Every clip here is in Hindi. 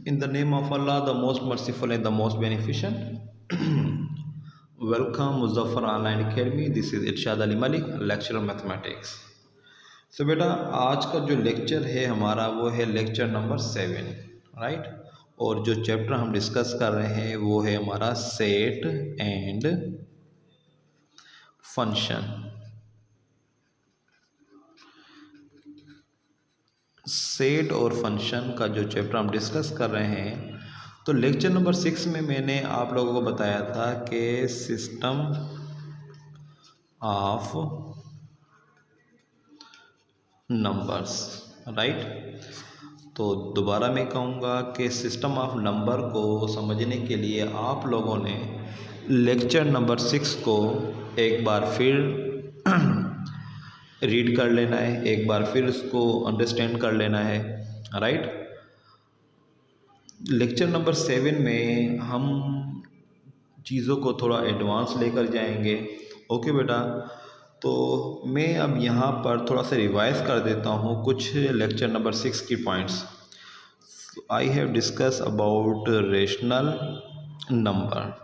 In the name of Allah, the most merciful and the most beneficent. Welcome Muzaffar Online Academy. This is Irshad Ali Malik, lecturer mathematics. So बेटा आज का जो लेक्चर है हमारा वो है लेक्चर नंबर 7, राइट। और जो चैप्टर हम डिस्कस कर रहे हैं वो है हमारा सेट एंड फंक्शन। सेट और फंक्शन का जो चैप्टर हम डिस्कस कर रहे हैं, तो लेक्चर नंबर 6 में मैंने आप लोगों को बताया था कि सिस्टम ऑफ नंबर्स, राइट। तो दोबारा मैं कहूँगा कि सिस्टम ऑफ नंबर को समझने के लिए आप लोगों ने लेक्चर नंबर 6 को एक बार फिर रीड कर लेना है, एक बार फिर उसको अंडरस्टैंड कर लेना है, राइट। लेक्चर नंबर 7 में हम चीज़ों को थोड़ा एडवांस लेकर जाएंगे। ओके बेटा, तो मैं अब यहाँ पर थोड़ा सा रिवाइज कर देता हूँ कुछ लेक्चर नंबर 6 की points. I have discuss about rational number.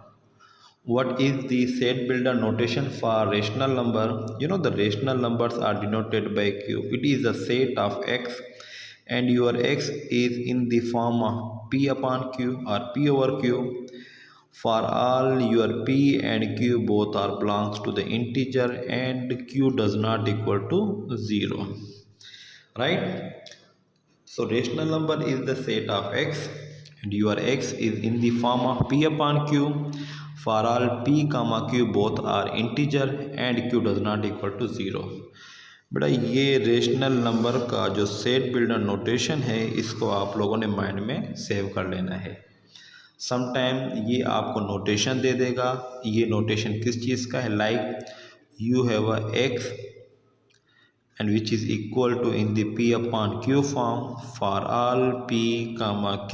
What is the set builder notation for rational number? You know the rational numbers are denoted by q. It is a set of x and your x is in the form of p upon q or p over q. For all your p and q both are belongs to the integer and q does not equal to 0. Right? So rational number is the set of x and your x is in the form of p upon q. For all p comma q both are integer and q does not equal to 0. बेटा ये रेशनल नंबर का जो सेट बिल्डर नोटेशन है इसको आप लोगों ने माइंड में सेव कर लेना है। समटाइम ये आपको नोटेशन दे देगा। ये नोटेशन किस चीज़ का है? Like you have a x and which is equal to in the p upon q form for all p comma q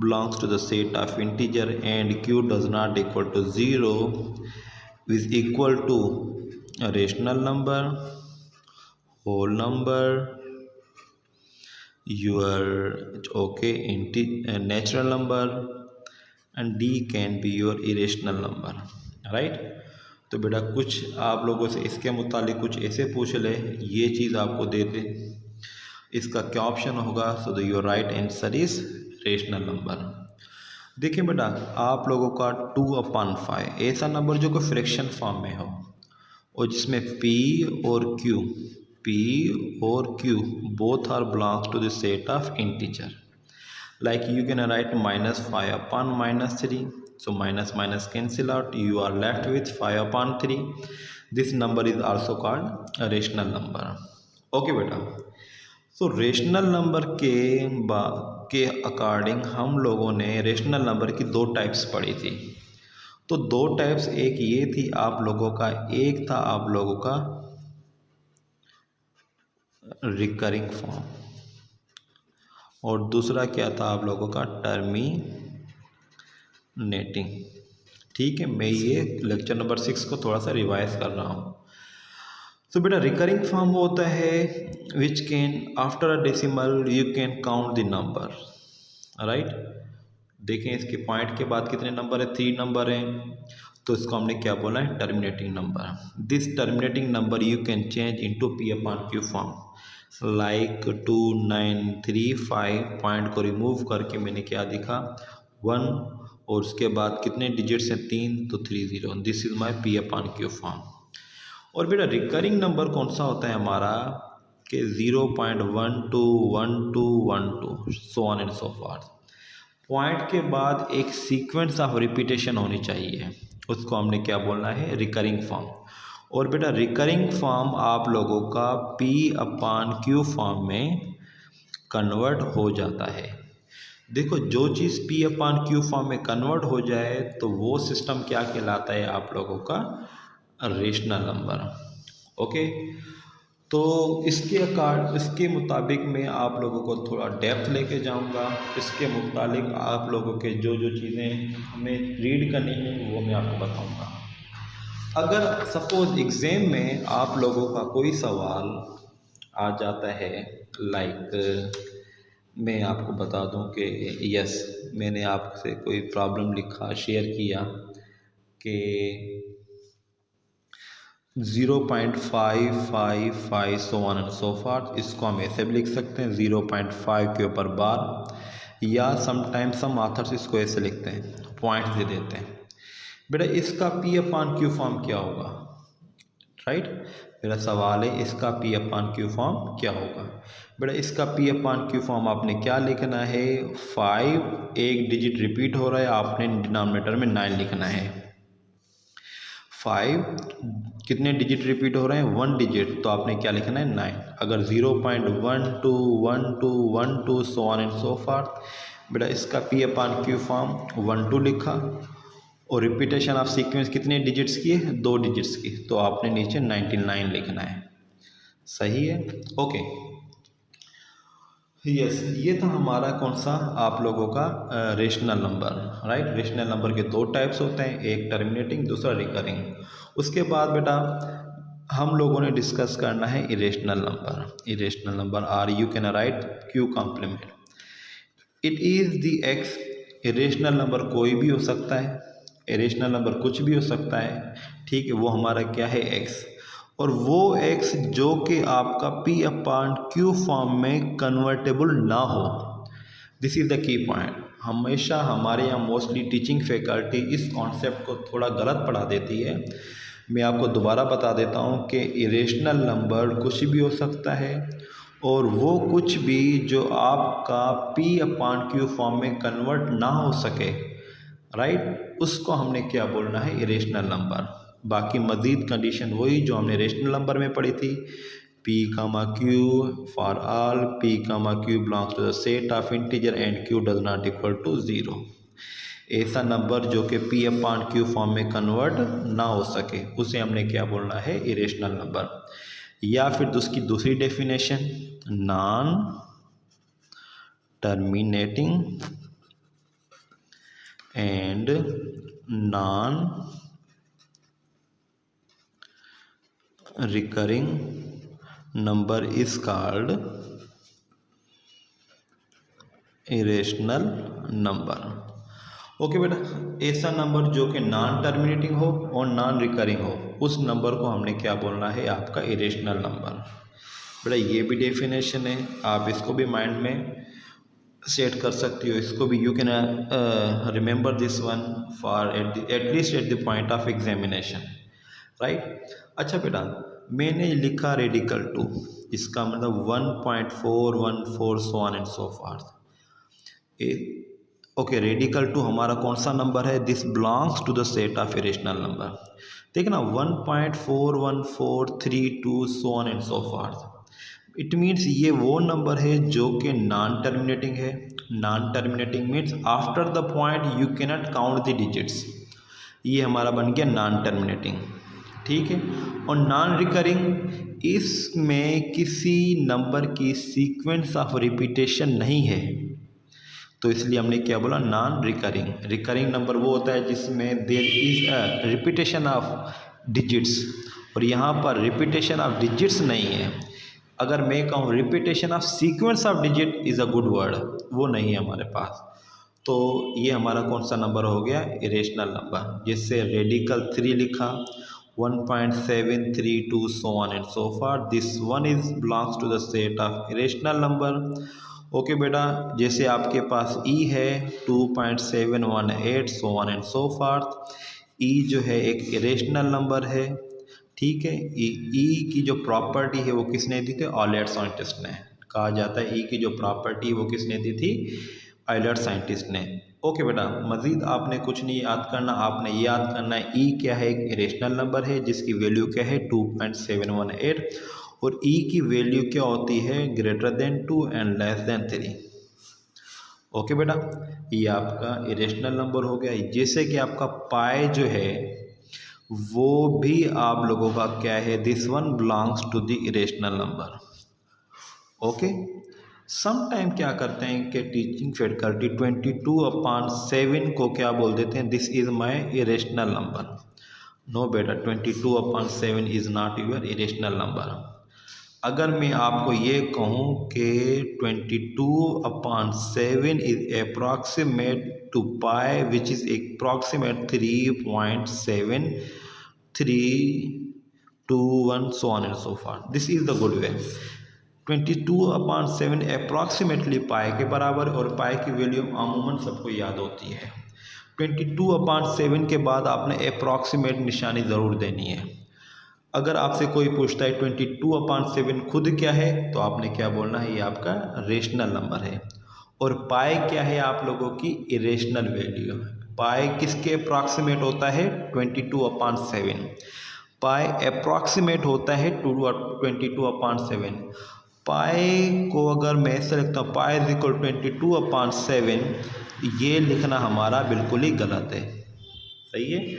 belongs to the set of integer and q does not equal to 0 is equal to a rational number, whole number, your natural number, and d can be your irrational number, right? तो बेटा कुछ आप लोगों से इसके मुतालिक कुछ ऐसे पूछ ले, ये चीज़ आपको दे दे, इसका क्या ऑप्शन होगा? So the your right answer is rational number. देखिए बेटा आप लोगों का 2/5 ऐसा नंबर जो कि फ्रैक्शन फॉर्म में हो और जिसमें p और q both are belongs to the set of integer. Like you can write -5 upon -3. So minus cancel out. You are left with 5 upon 3. This number is also called a rational number. Okay बेटा, so rational number के अकॉर्डिंग हम लोगों ने रेशनल नंबर की 2 टाइप्स पढ़ी थी। तो 2 टाइप्स, एक ये थी आप लोगों का, एक था आप लोगों का रिकरिंग फॉर्म और दूसरा क्या था आप लोगों का टर्मिनेटिंग। ठीक है, मैं ये लेक्चर नंबर 6 को थोड़ा सा रिवाइज कर रहा हूँ। तो बेटा रिकरिंग फॉर्म वो होता है which can after a decimal you can count the number, right. देखें इसके पॉइंट के बाद कितने नंबर है? 3 नंबर हैं। तो इसको हमने क्या बोला है? Terminating number. This terminating number you can change into p upon q form, like 2 9 3 5। Point को रिमूव करके मैंने क्या दिखा? 1 और उसके बाद कितने डिजिट्स हैं? 3, तो 3 0। This is my p upon q form. और बेटा रिकरिंग नंबर कौन सा होता है हमारा? कि 0.12 12 12 सो on and so forth. Point के बाद एक सीक्वेंस ऑफ रिपीटेशन होनी चाहिए, उसको हमने क्या बोलना है? Recurring form. और बेटा रिकरिंग फॉर्म आप लोगों का p upon q फॉर्म में कन्वर्ट हो जाता है। देखो जो चीज़ p upon q फॉर्म में कन्वर्ट हो जाए तो वो सिस्टम क्या कहलाता है आप लोगों का? Rational number. ओके, तो इसके मुताबिक मैं आप लोगों को थोड़ा डेप्थ लेके जाऊंगा। इसके मुताबिक आप लोगों के जो चीज़ें हमें रीड करनी है वो मैं आपको बताऊंगा। अगर सपोज एग्ज़ाम में आप लोगों का कोई सवाल आ जाता है लाइक मैं आपको बता दूं कि यस, मैंने आपसे कोई प्रॉब्लम लिखा शेयर किया कि 0.555 सो ऑन एंड सो फॉर्थ, इसको हम ऐसे भी लिख सकते हैं 0.5 के ऊपर बार, या समटाइम्स सम ऑथर्स इसको ऐसे लिखते हैं, पॉइंट्स दे देते हैं। बेटा इसका P अपॉन Q फॉर्म क्या होगा, राइट? मेरा सवाल है इसका P अपॉन Q फॉर्म क्या होगा। बेटा इसका P अपॉन Q फॉर्म आपने क्या लिखना है, 5 एक डिजिट रिपीट हो रहा है, आपने डिनोमिनेटर में 9 लिखना है। 5 कितने डिजिट रिपीट हो रहे हैं, 1 डिजिट, तो आपने क्या लिखना है 9। अगर 0.1212 सो ऑन एंड सो फॉर्थ, बेटा इसका P अपॉन Q फॉर्म 12 लिखा, और रिपीटेशन ऑफ सीक्वेंस कितने डिजिट्स की है, 2 डिजिट्स की, तो आपने नीचे 99 लिखना है। सही है, ओके यस। ये था हमारा कौन सा आप लोगों का rational number, right? Rational number के 2 टाइप्स होते हैं, एक टर्मिनेटिंग, दूसरा रिकरिंग। उसके बाद बेटा हम लोगों ने डिस्कस करना है irrational number. Irrational number are you can write Q complement, it is the X. Irrational number कोई भी हो सकता है, इरेशनल नंबर कुछ भी हो सकता है, ठीक है? वो हमारा क्या है, एक्स। और वो एक्स जो कि आपका P अपॉन Q फॉर्म में कन्वर्टेबल ना हो, this is the key point. हमेशा हमारे यहाँ मोस्टली टीचिंग फैकल्टी इस कॉन्सेप्ट को थोड़ा गलत पढ़ा देती है। मैं आपको दोबारा बता देता हूँ कि इरेशनल नंबर कुछ भी हो सकता है, और वो कुछ भी जो आपका P अपॉन Q फॉर्म में कन्वर्ट ना हो सके, राइट, उसको हमने क्या बोलना है, इरेशनल नंबर। बाकी मज़ीद कंडीशन वही जो हमने रेशनल नंबर में पढ़ी थी, P, Q for all, P, Q belongs to the set of integer and Q does not equal to 0। ऐसा नंबर जो कि P अपॉन Q फॉर्म में कन्वर्ट ना हो सके, उसे हमने क्या बोलना है, इरेशनल नंबर। या फिर उसकी दूसरी definition, non terminating and non recurring number is called irrational number। Okay बेटा, ऐसा नंबर जो कि नॉन टर्मिनेटिंग हो और नॉन रिकरिंग हो, उस नंबर को हमने क्या बोलना है, आपका इरेशनल नंबर। बेटा ये भी डेफिनेशन है, आप इसको भी माइंड में सेट कर सकती हो, इसको भी you can remember this one for at least at the point of examination, right? अच्छा बेटा, मैंने लिखा रेडिकल 2, इसका मतलब 1.414 so on and so forth. Okay, radical 2 हमारा कौन सा नंबर है, this belongs to the set of irrational number. देखना 1.41432 so on and so forth, it means ये वो नंबर है जो कि नॉन टर्मिनेटिंग है। Non terminating means after the point you cannot count the digits, ये हमारा बन गया नॉन टर्मिनेटिंग, ठीक है? और नॉन रिकरिंग, इसमें किसी नंबर की सीक्वेंस ऑफ रिपीटेशन नहीं है, तो इसलिए हमने क्या बोला, नॉन रिकरिंग। रिकरिंग नंबर वो होता है जिसमें there is a repetition of digits, और यहाँ पर रिपीटेशन ऑफ डिजिट्स नहीं है। अगर मैं कहूँ repetition of sequence of digit is a good word, वो नहीं है हमारे पास, तो ये हमारा कौन सा नंबर हो गया, इरेशनल नंबर। जिससे रेडिकल 3 लिखा, 1.732 so on and so forth, this one is belongs to the set of irrational number। Okay बेटा, जैसे आपके पास E है 2.718 so on and so forth, E जो है एक इरेशनल नंबर है, ठीक है? E की जो प्रॉपर्टी है वो किसने दी थी, ऑयलर साइंटिस्ट ने। कहा जाता है E की जो प्रॉपर्टी वो किसने दी थी, ऑयलर साइंटिस्ट ने। ओके बेटा, मज़ीद आपने कुछ नहीं याद करना, आपने याद करना है E क्या है, एक इरेशनल नंबर है जिसकी वैल्यू क्या है 2.718, और E की वैल्यू क्या होती है, greater than 2 and less than 3। Okay बेटा, ये आपका इरेशनल नंबर हो गया। जैसे कि आपका पाई जो है वो भी आप लोगों का क्या है, this one belongs to the irrational number. Okay, some time क्या करते हैं कि टीचिंग फैकल्टी 22/7 को क्या बोल देते हैं, this is my irrational number. No बेटा, 22/7 is not your irrational number. अगर मैं आपको ये कहूँ कि 22/7 is approximate to pi which is approximate 3.7321 so on and so forth. This is the good way. 22/7 approximately पाई के बराबर, और पाई की वैल्यू अमूमन सबको याद होती है। 22/7 के बाद आपने अप्रॉक्सीमेट निशानी ज़रूर देनी है। अगर आपसे कोई पूछता है 22/7 खुद क्या है, तो आपने क्या बोलना है, ये आपका रेशनल नंबर है। और पाई क्या है, आप लोगों की इरेशनल वैल्यू। पाई किसके अप्रॉक्सीमेट होता है, 22/7। पाई अप्रॉक्सीमेट होता है 22/7। पाई को अगर मैं ऐसे लिखता हूँ, पाई इज इक्वल 22/7, ये लिखना हमारा बिल्कुल ही गलत है। सही है,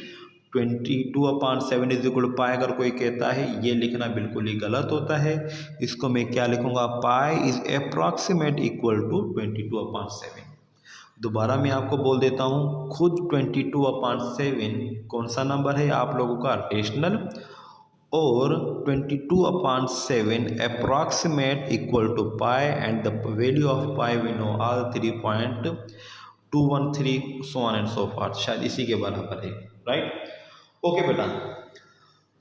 22/7 इज इक्वल पाई अगर कोई कहता है, ये लिखना बिल्कुल ही गलत होता है। इसको मैं क्या लिखूंगा, pi is approximate equal to 22/7। दोबारा मैं आपको बोल देता हूँ, खुद 22/7 कौन सा नंबर है, आप लोगों का रेशनल, और 22/7 approximate equal to pi, and the value of pi we know all 3.213 so on and so forth, शायद इसी के बराबर है। राइट, ओके बेटा,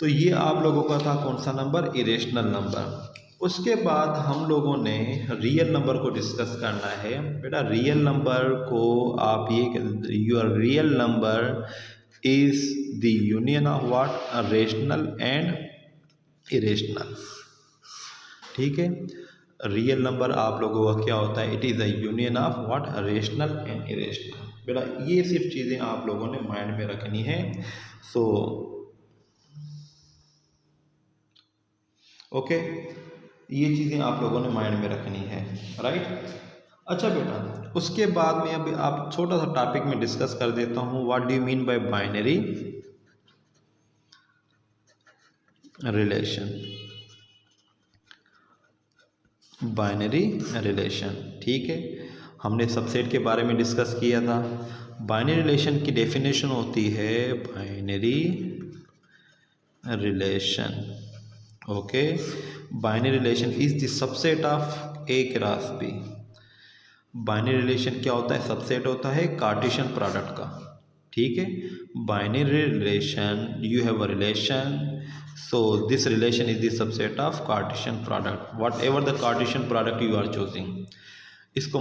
तो ये आप लोगों का था कौन सा नंबर, इरेशनल नंबर। उसके बाद हम लोगों ने रियल नंबर को डिस्कस करना है। बेटा रियल नंबर को आप ये, your real number is the union of what, rational and irrational. ठीक है, रियल नंबर आप लोगों का क्या होता है, it is the union of what, rational and irrational. बेटा ये सिर्फ चीज़ें आप लोगों ने माइंड में रखनी है। सो ओके, ये चीज़ें आप लोगों ने माइंड में रखनी है। राइट, अच्छा बेटा, उसके बाद में अभी आप छोटा सा टॉपिक में डिस्कस कर देता हूँ, what do you mean bye binary relation. Binary relation, ठीक है, हमने सबसेट के बारे में डिस्कस किया था। बाइनरी रिलेशन की डेफिनेशन होती है, binary relation, okay, binary relation is the subset of A cross B. Binary relation क्या होता है, सबसेट होता है कार्टेशियन प्रोडक्ट का। ठीक है, binary relation, you have a relation, so this relation is the subset of Cartesian product, whatever the Cartesian product you are choosing। इसको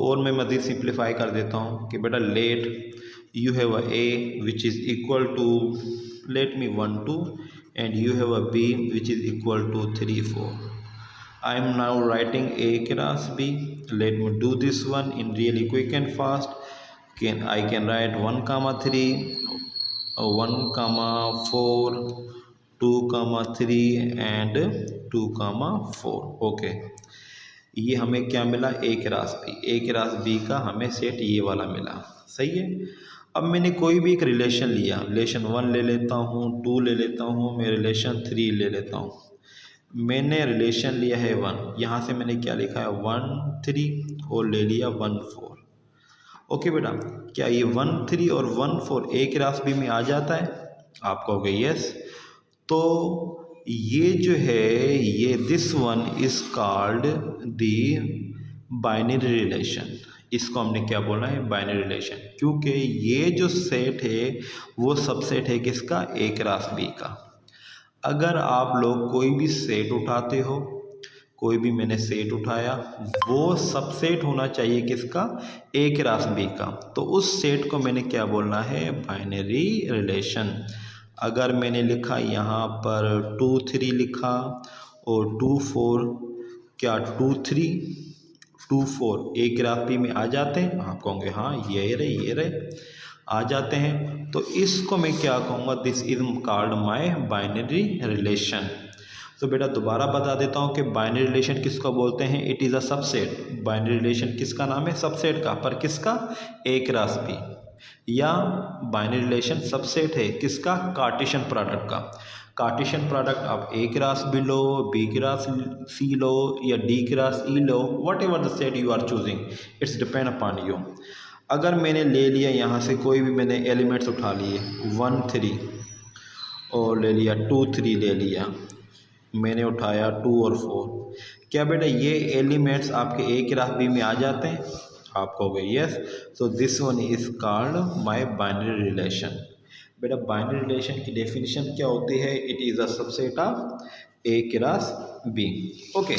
और मैं मज़ीद सिंप्लीफाई कर देता हूँ कि बेटा let you have a A which is equal to, let me 1 2, and you have a B which is equal to 3 4। I am now writing A cross B. Let me do this one in really quick and fast. I can write 1, 3, 1, 4, 2, 3 and 2, 4। Okay, ये हमें क्या मिला, ए क्रॉस बी। ए क्रॉस बी का हमें सेट ये वाला मिला। सही है, अब मैंने कोई भी एक रिलेशन लिया, रिलेशन 1 ले लेता हूँ, 2 ले लेता हूँ, मैं रिलेशन 3 ले लेता हूँ। मैंने रिलेशन लिया है 1, यहाँ से मैंने क्या लिखा है 1 3 और ले लिया 1 4। ओके बेटा, क्या ये 1 3 और 1 4 ए क्रॉस बी में आ जाता है? आप कहोगे यस। तो ये जो है, ये this one is called the binary relation. इसको हमने क्या बोला है, बाइनरी रिलेशन, क्योंकि ये जो सेट है वो सबसेट है किसका, ए क्रॉस बी का। अगर आप लोग कोई भी सेट उठाते हो, कोई भी मैंने सेट उठाया, वो सबसेट होना चाहिए किसका, ए क्रॉस बी का। तो उस सेट को मैंने क्या बोलना है, बाइनरी रिलेशन। अगर मैंने लिखा यहाँ पर 2 3 लिखा और 2 4, क्या 2 3 2 4 ए क्रॉस बी में आ जाते हैं? आप कहोगे हाँ, ये रहे आ जाते हैं। तो इसको मैं क्या कहूँगा, this is called my binary relation. तो बेटा दोबारा बता देता हूँ कि बाइनरी रिलेशन किसको बोलते हैं, it is a subset. Binary relation किसका नाम है, सबसेट का, पर किसका, ए क्रॉस बी। या बाइनरी रिलेशन सबसेट है किसका, कार्टेशियन प्रोडक्ट का। कार्टेशियन प्रोडक्ट आप ए क्रॉस बी लो, बी क्रॉस सी लो, या डी क्रॉस ई लो, whatever the set you are choosing, it's depend upon you. अगर मैंने ले लिया यहाँ से कोई भी मैंने एलिमेंट्स उठा लिए, 1 3 और ले लिया, 2 3 ले लिया, मैंने उठाया 2 और 4। क्या बेटा ये एलिमेंट्स आपके ए की ग्राफ बी में आ जाते हैं? आप कहोगे yes. So this one is called my binary relation. बेटा बाइनरी रिलेशन की डेफिनेशन क्या होती है? It is a subset of A cross B. Okay,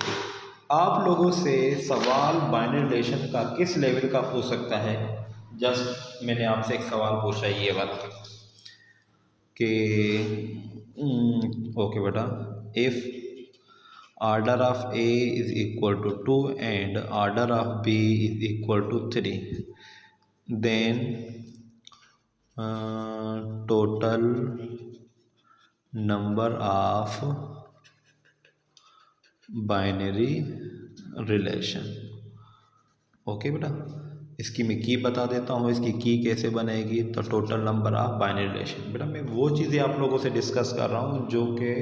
आप लोगों से सवाल बाइनरी रिलेशन का किस लेवल का पूछ सकता है? जस्ट मैंने आपसे एक सवाल पूछा ये बात कि ओके बेटा, if order of A is equal to 2 and order of B is equal to 3, then total number of binary relation। Okay बेटा, इसकी मैं की बता देता हूँ, इसकी की कैसे बनेगी। तो total number of binary relation, बेटा मैं वो चीज़ें आप लोगों से डिस्कस कर रहा हूँ जो कि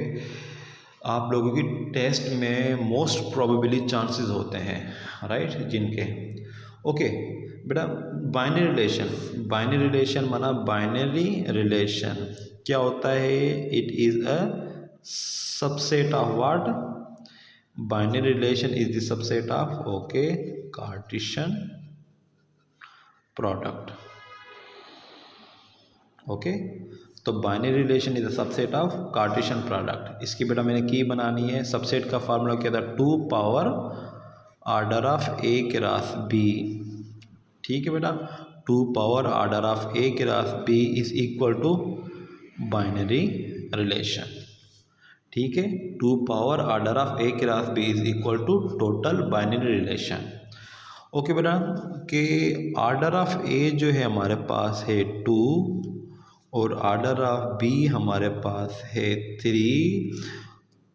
आप लोगों की टेस्ट में मोस्ट प्रोबेबली चांसेस होते हैं, राइट, जिनके। ओके बेटा, बाइनरी रिलेशन माना बाइनरी रिलेशन क्या होता है? It is a subset of what? Binary relation is the subset of okay Cartesian product. Okay, तो binary relation is the subset of Cartesian product. इसकी बेटा मैंने की बनानी है। सबसेट का फार्मूला क्या था? 2 power order of A cross B. ठीक है बेटा, 2 power order of A cross B is equal to binary relation. ठीक है, 2 power order of A cross B is equal to total binary relation. Okay बेटा, कि ऑर्डर ऑफ ए जो है हमारे पास है 2 और ऑर्डर ऑफ बी हमारे पास है 3,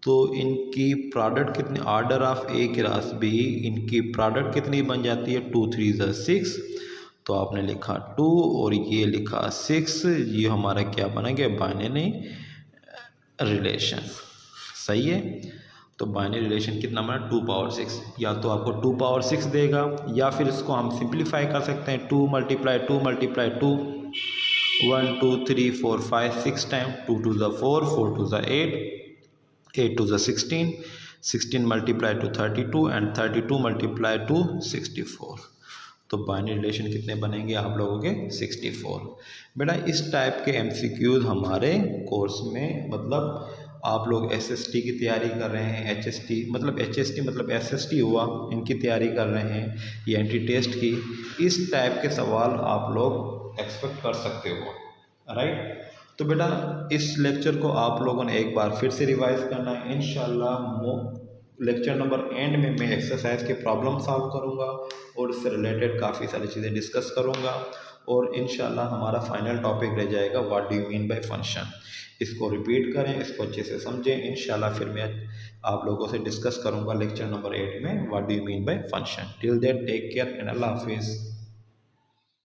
तो इनकी प्रोडक्ट कितनी? Order of A cross B, इनकी प्रोडक्ट कितनी बन जाती है? 2 3 ज़ा 6। तो आपने लिखा 2 और ये लिखा 6, ये हमारा क्या बना गया? Binary relation. सही है, तो बाइनरी रिलेशन कितना बना? 2 पावर 6। या तो आपको 2 पावर 6 देगा, या फिर इसको हम सिंप्लीफाई कर सकते हैं। 2 मल्टीप्लाई 2 मल्टीप्लाई 2, 1 2 3 4 5 6 टाइम, 2 2 ज़ा 4, 4 2 ज़ा 8, 8 2 ज़ा 16, 16 multiply two 32 and 32 multiply two 64। तो बाइनरी रिलेशन कितने बनेंगे आप लोगों के? 64। बेटा इस टाइप के एमसीक्यूज हमारे कोर्स में, मतलब आप लोग एसएसटी की तैयारी कर रहे हैं, एचएसटी मतलब एसएसटी हुआ, इनकी तैयारी कर रहे हैं, या एंट्री टेस्ट की, इस टाइप के सवाल आप लोग एक्सपेक्ट कर सकते हो, राइट। तो बेटा इस लेक्चर को आप लोगों ने एक बार फिर से रिवाइज करना है। इंशाल्लाह लेक्चर नंबर एंड में मैं एक्सरसाइज के प्रॉब्लम सॉल्व करूंगा और इससे रिलेटेड काफ़ी सारी चीज़ें डिस्कस करूंगा, और इंशाल्लाह हमारा फाइनल टॉपिक रह जाएगा what do you mean by function. इसको रिपीट करें, इसको अच्छे से समझें। इंशाल्लाह फिर मैं आप लोगों से डिस्कस करूंगा लेक्चर नंबर 8 में what do you mean by function. Till that take care and अल्लाह हाफिज़।